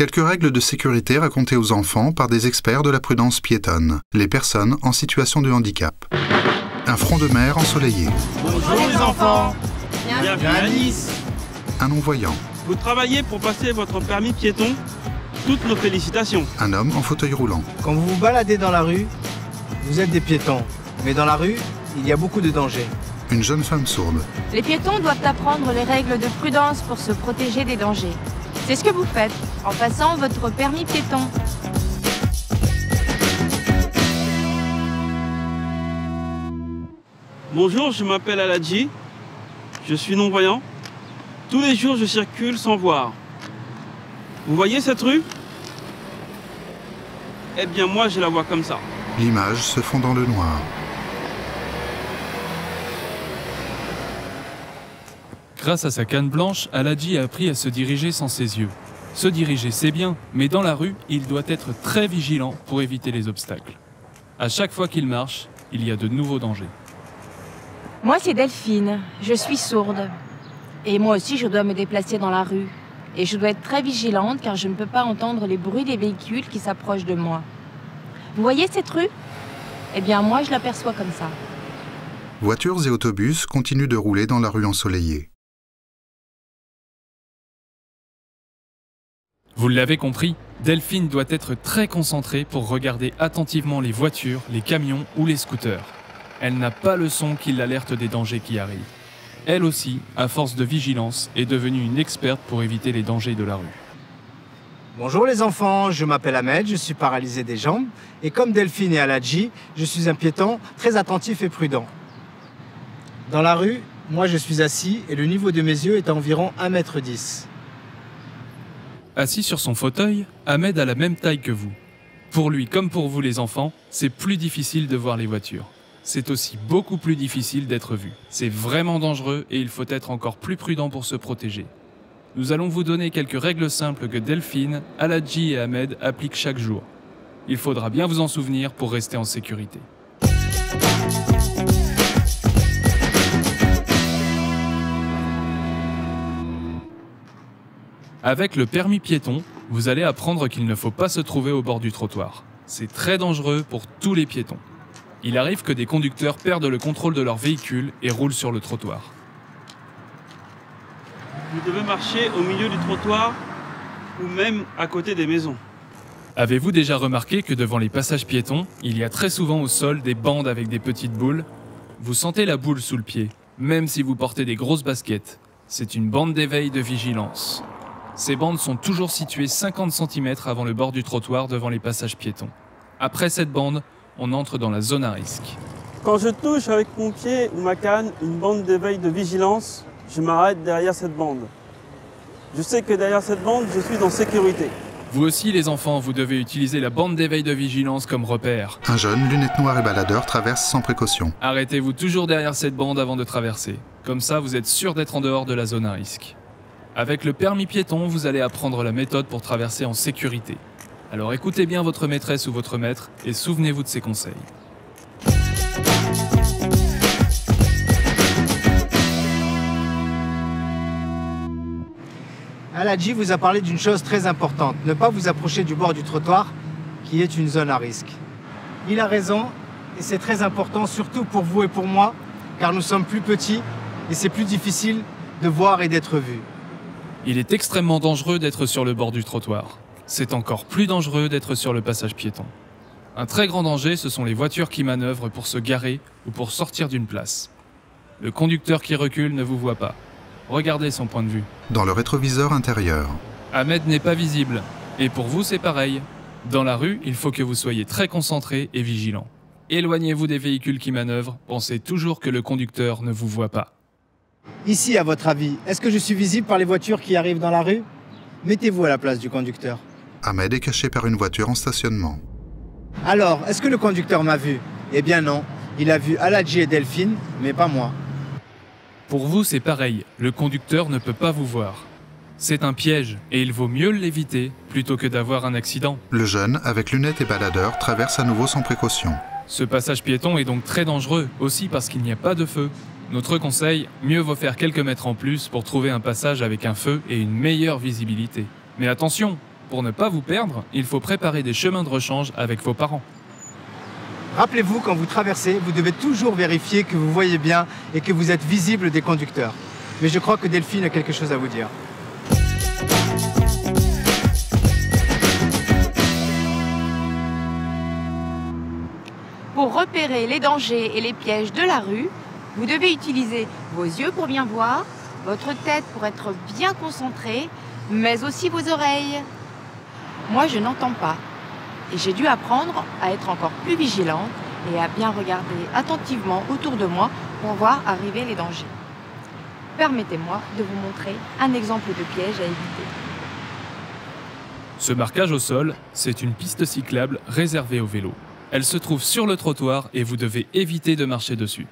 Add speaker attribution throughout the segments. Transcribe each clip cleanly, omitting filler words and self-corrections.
Speaker 1: Quelques règles de sécurité racontées aux enfants par des experts de la prudence piétonne, les personnes en situation de handicap. Un front de mer ensoleillé.
Speaker 2: Bonjour les enfants. Bienvenue à Nice.
Speaker 1: Un non-voyant.
Speaker 2: Vous travaillez pour passer votre permis piéton. Toutes nos félicitations.
Speaker 1: Un homme en fauteuil roulant.
Speaker 3: Quand vous vous baladez dans la rue, vous êtes des piétons. Mais dans la rue, il y a beaucoup de dangers.
Speaker 1: Une jeune femme sourde.
Speaker 4: Les piétons doivent apprendre les règles de prudence pour se protéger des dangers. C'est ce que vous faites en passant votre permis piéton.
Speaker 2: Bonjour, je m'appelle Aladji. Je suis non-voyant. Tous les jours, je circule sans voir. Vous voyez cette rue? Eh bien, moi, je la vois comme ça.
Speaker 1: L'image se fond dans le noir.
Speaker 5: Grâce à sa canne blanche, Aladji a appris à se diriger sans ses yeux. Se diriger, c'est bien, mais dans la rue, il doit être très vigilant pour éviter les obstacles. À chaque fois qu'il marche, il y a de nouveaux dangers.
Speaker 4: Moi, c'est Delphine. Je suis sourde. Et moi aussi, je dois me déplacer dans la rue. Et je dois être très vigilante car je ne peux pas entendre les bruits des véhicules qui s'approchent de moi. Vous voyez cette rue? Eh bien, moi, je l'aperçois comme ça.
Speaker 1: Voitures et autobus continuent de rouler dans la rue ensoleillée.
Speaker 5: Vous l'avez compris, Delphine doit être très concentrée pour regarder attentivement les voitures, les camions ou les scooters. Elle n'a pas le son qui l'alerte des dangers qui arrivent. Elle aussi, à force de vigilance, est devenue une experte pour éviter les dangers de la rue.
Speaker 3: Bonjour les enfants, je m'appelle Ahmed, je suis paralysé des jambes. Et comme Delphine et Aladji, je suis un piéton très attentif et prudent. Dans la rue, moi je suis assis et le niveau de mes yeux est à environ 1,10 m.
Speaker 5: Assis sur son fauteuil, Ahmed a la même taille que vous. Pour lui comme pour vous les enfants, c'est plus difficile de voir les voitures. C'est aussi beaucoup plus difficile d'être vu. C'est vraiment dangereux et il faut être encore plus prudent pour se protéger. Nous allons vous donner quelques règles simples que Delphine, Aladji et Ahmed appliquent chaque jour. Il faudra bien vous en souvenir pour rester en sécurité. Avec le permis piéton, vous allez apprendre qu'il ne faut pas se trouver au bord du trottoir. C'est très dangereux pour tous les piétons. Il arrive que des conducteurs perdent le contrôle de leur véhicule et roulent sur le trottoir.
Speaker 2: Vous devez marcher au milieu du trottoir ou même à côté des maisons.
Speaker 5: Avez-vous déjà remarqué que devant les passages piétons, il y a très souvent au sol des bandes avec des petites boules? Vous sentez la boule sous le pied, même si vous portez des grosses baskets. C'est une bande d'éveil de vigilance. Ces bandes sont toujours situées 50 cm avant le bord du trottoir devant les passages piétons. Après cette bande, on entre dans la zone à risque.
Speaker 2: Quand je touche avec mon pied ou ma canne une bande d'éveil de vigilance, je m'arrête derrière cette bande. Je sais que derrière cette bande, je suis en sécurité.
Speaker 5: Vous aussi les enfants, vous devez utiliser la bande d'éveil de vigilance comme repère.
Speaker 1: Un jeune, lunettes noires et baladeur, traverse sans précaution.
Speaker 5: Arrêtez-vous toujours derrière cette bande avant de traverser. Comme ça, vous êtes sûr d'être en dehors de la zone à risque. Avec le permis piéton, vous allez apprendre la méthode pour traverser en sécurité. Alors écoutez bien votre maîtresse ou votre maître et souvenez-vous de ses conseils.
Speaker 3: Aladji vous a parlé d'une chose très importante, ne pas vous approcher du bord du trottoir, qui est une zone à risque. Il a raison, et c'est très important, surtout pour vous et pour moi, car nous sommes plus petits, et c'est plus difficile de voir et d'être vus.
Speaker 5: Il est extrêmement dangereux d'être sur le bord du trottoir. C'est encore plus dangereux d'être sur le passage piéton. Un très grand danger, ce sont les voitures qui manœuvrent pour se garer ou pour sortir d'une place. Le conducteur qui recule ne vous voit pas. Regardez son point de vue.
Speaker 1: Dans le rétroviseur intérieur.
Speaker 5: Ahmed n'est pas visible. Et pour vous, c'est pareil. Dans la rue, il faut que vous soyez très concentré et vigilant. Éloignez-vous des véhicules qui manœuvrent. Pensez toujours que le conducteur ne vous voit pas.
Speaker 3: Ici, à votre avis, est-ce que je suis visible par les voitures qui arrivent dans la rue? Mettez-vous à la place du conducteur.
Speaker 1: Ahmed est caché par une voiture en stationnement.
Speaker 3: Alors, est-ce que le conducteur m'a vu? Eh bien non, il a vu Aladji et Delphine, mais pas moi.
Speaker 5: Pour vous, c'est pareil. Le conducteur ne peut pas vous voir. C'est un piège et il vaut mieux l'éviter plutôt que d'avoir un accident.
Speaker 1: Le jeune, avec lunettes et baladeur, traverse à nouveau sans précaution.
Speaker 5: Ce passage piéton est donc très dangereux, aussi parce qu'il n'y a pas de feu. Notre conseil, mieux vaut faire quelques mètres en plus pour trouver un passage avec un feu et une meilleure visibilité. Mais attention, Pour ne pas vous perdre, il faut préparer des chemins de rechange avec vos parents.
Speaker 3: Rappelez-vous, quand vous traversez, vous devez toujours vérifier que vous voyez bien et que vous êtes visible des conducteurs. Mais je crois que Delphine a quelque chose à vous dire.
Speaker 4: Pour repérer les dangers et les pièges de la rue, vous devez utiliser vos yeux pour bien voir, votre tête pour être bien concentrée, mais aussi vos oreilles. Moi, je n'entends pas. Et j'ai dû apprendre à être encore plus vigilante et à bien regarder attentivement autour de moi pour voir arriver les dangers. Permettez-moi de vous montrer un exemple de piège à éviter.
Speaker 5: Ce marquage au sol, c'est une piste cyclable réservée aux vélos. Elle se trouve sur le trottoir et vous devez éviter de marcher dessus.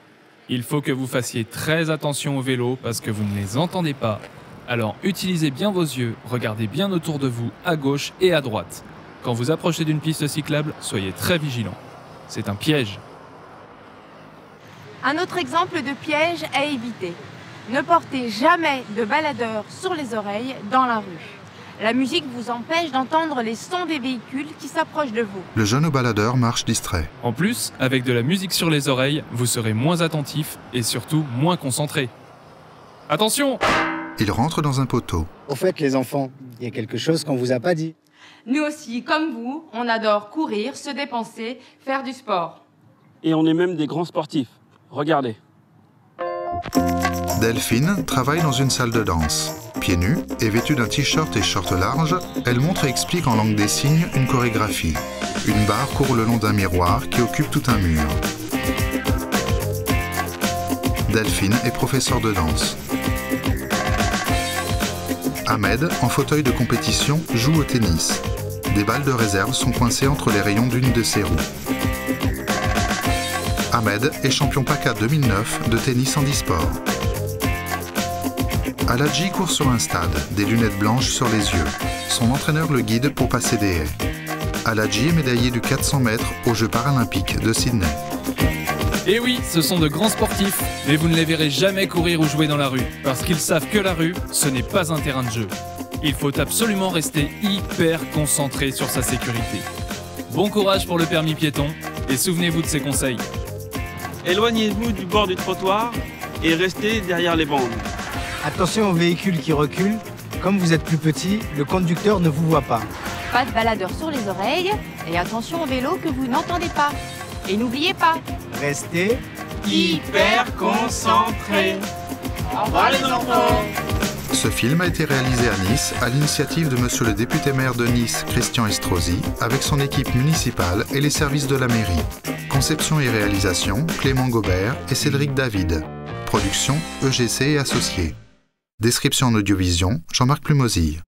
Speaker 5: Il faut que vous fassiez très attention aux vélos parce que vous ne les entendez pas. Alors utilisez bien vos yeux, regardez bien autour de vous, à gauche et à droite. Quand vous approchez d'une piste cyclable, soyez très vigilant. C'est un piège.
Speaker 4: Un autre exemple de piège à éviter. Ne portez jamais de baladeur sur les oreilles dans la rue. La musique vous empêche d'entendre les sons des véhicules qui s'approchent de vous.
Speaker 1: Le jeune baladeur marche distrait.
Speaker 5: En plus, avec de la musique sur les oreilles, vous serez moins attentif et surtout moins concentré. Attention!
Speaker 1: Il rentre dans un poteau.
Speaker 3: Au fait, les enfants, il y a quelque chose qu'on vous a pas dit.
Speaker 4: Nous aussi, comme vous, on adore courir, se dépenser, faire du sport.
Speaker 2: Et on est même des grands sportifs. Regardez.
Speaker 1: Delphine travaille dans une salle de danse. Pieds nus et vêtue d'un t-shirt et short large, elle montre et explique en langue des signes une chorégraphie. Une barre court le long d'un miroir qui occupe tout un mur. Delphine est professeur de danse. Ahmed, en fauteuil de compétition, joue au tennis. Des balles de réserve sont coincées entre les rayons d'une de ses roues. Ahmed est champion PACA 2009 de tennis handisport. Aladji court sur un stade, des lunettes blanches sur les yeux. Son entraîneur le guide pour passer des haies. Aladji est médaillé du 400 mètres aux Jeux paralympiques de Sydney.
Speaker 5: Et oui, ce sont de grands sportifs, mais vous ne les verrez jamais courir ou jouer dans la rue, parce qu'ils savent que la rue, ce n'est pas un terrain de jeu. Il faut absolument rester hyper concentré sur sa sécurité. Bon courage pour le permis piéton, et souvenez-vous de ces conseils.
Speaker 2: Éloignez-vous du bord du trottoir et restez derrière les bandes.
Speaker 3: Attention aux véhicules qui reculent. Comme vous êtes plus petit, le conducteur ne vous voit pas.
Speaker 4: Pas de baladeur sur les oreilles et attention au vélo que vous n'entendez pas. Et n'oubliez pas,
Speaker 3: Restez
Speaker 4: hyper concentré.
Speaker 3: Au revoir les enfants.
Speaker 1: Ce film a été réalisé à Nice à l'initiative de monsieur le député maire de Nice, Christian Estrosi, avec son équipe municipale et les services de la mairie. Conception et réalisation, Clément Gobert et Cédric David. Production, EGC et Associés. Description en audiovision, Jean-Marc Plumosille.